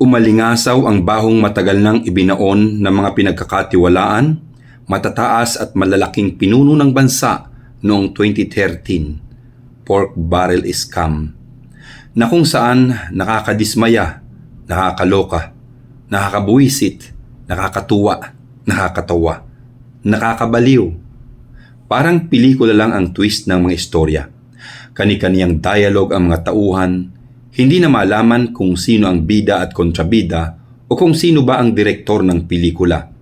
Umalingasaw ang bahong matagal nang ibinaon ng mga pinagkakatiwalaan, matataas at malalaking pinuno ng bansa noong 2013, pork barrel scam, na kung saan nakakadismaya, nakakaloka, nakakabuwisit, nakakatuwa, nakakatawa, nakakabaliw. Parang pelikula lang ang twist ng mga istorya. Kani-kaniyang dialogue ang mga tauhan, hindi na malaman kung sino ang bida at kontrabida o kung sino ba ang direktor ng pelikula.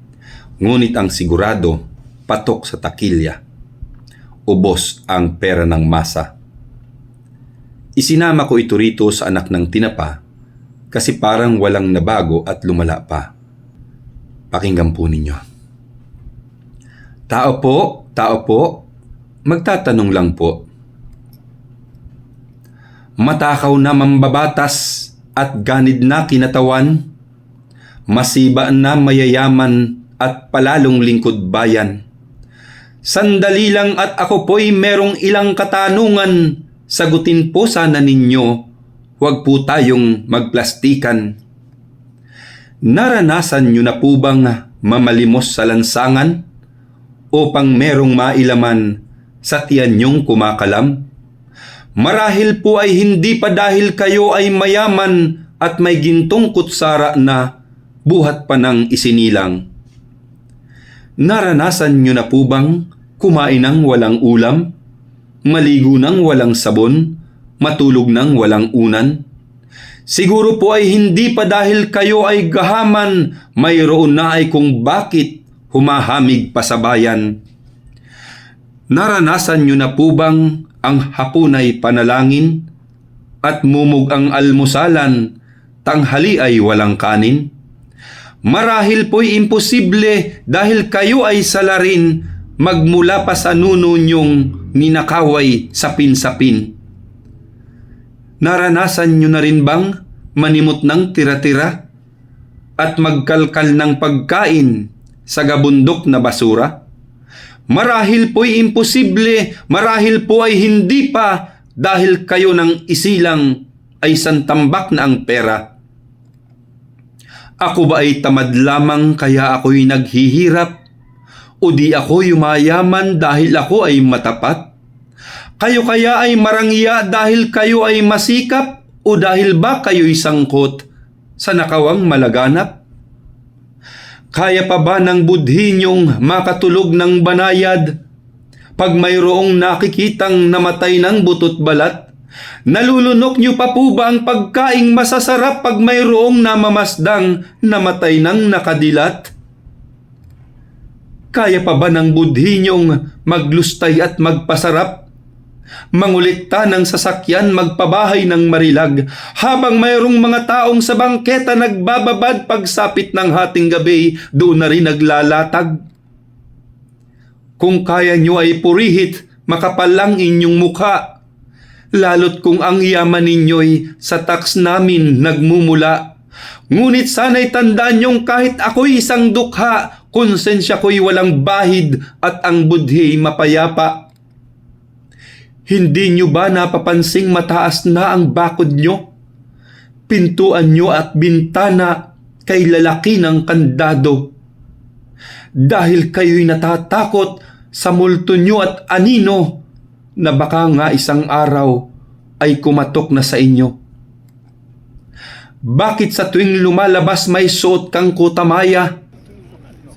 Ngunit ang sigurado, patok sa takilya. Ubos ang pera ng masa. Isinama ko ito rito sa Anak ng Tinapa kasi parang walang nabago at lumala pa. Pakinggan po ninyo. Tao po, magtatanong lang po. Matakaw na mambabatas at ganid na kinatawan, masiba na mayayaman at palalong lingkod bayan. Sandali lang at ako po'y merong ilang katanungan, sagutin po sana ninyo, huwag po tayong magplastikan. Naranasan nyo na po bang mamalimos sa lansangan upang merong mailaman sa tiyan nyong kumakalam? Marahil po ay hindi pa dahil kayo ay mayaman at may gintong kutsara na buhat pa ng isinilang. Naranasan nyo na po bang kumain ng walang ulam, maligo ng walang sabon, matulog ng walang unan? Siguro po ay hindi pa dahil kayo ay gahaman, mayroon na ay kung bakit humahamig pa sa bayan. Naranasan nyo na po bang ang hapon ay panalangin at mumug ang almusalan, tanghali ay walang kanin? Marahil po'y imposible dahil kayo ay salarin, magmula pa sa nuno nyong ninakaway sapin-sapin. Naranasan nyo na rin bang manimot ng tira-tira at magkalkal ng pagkain sa gabundok na basura? Marahil po'y imposible, marahil po ay hindi pa dahil kayo ng isilang ay santambak na ang pera. Ako ba ay tamad lamang kaya ako'y naghihirap? O di ako yumayaman dahil ako ay matapat? Kayo kaya ay marangya dahil kayo ay masikap? O dahil ba kayo'y sangkot sa nakawang malaganap? Kaya pa ba ng budhi niyong makatulog ng banayad pag mayroong nakikitang namatay ng butot balat? Nalulunok niyo pa po ba ang pagkaing masasarap pag mayroong namamasdang namatay ng nakadilat? Kaya pa ba ng budhi niyong maglustay at magpasarap? Mangulikta ng sasakyan, magpabahay ng marilag, habang mayroong mga taong sa bangketa nagbababad pagsapit ng hating gabi, doon na rin naglalatag. Kung kaya nyo ay purihit, makapal ang inyong mukha, lalot kung ang yaman ninyo'y sa tax namin nagmumula. Ngunit sana'y tandaan nyong kahit ako'y isang dukha, konsensya ko'y walang bahid at ang budhi mapayapa. Hindi nyo ba napapansing mataas na ang bakod nyo? Pintuan nyo at bintana kay lalaki ng kandado. Dahil kayo'y natatakot sa multo nyo at anino na baka nga isang araw ay kumatok na sa inyo. Bakit sa tuwing lumalabas may suot kang kutamaya?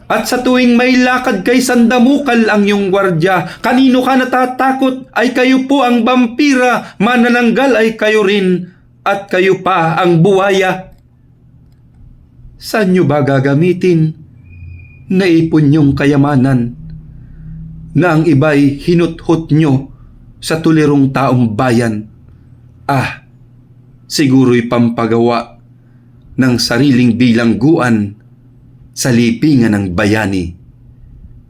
At sa tuwing may lakad kay sandamukal ang iyong gwardya, kanino ka natatakot? Ay kayo po ang vampira, manananggal ay kayo rin, at kayo pa ang buwaya. Saan nyo ba gagamitin? Naipon nyong kayamanan, na ang iba'y hinuthot nyo sa tulirong taong bayan. Siguro'y pampagawa ng sariling bilangguan sa lipingan ng bayani,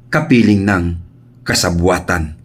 kapiling ng kasabwatan.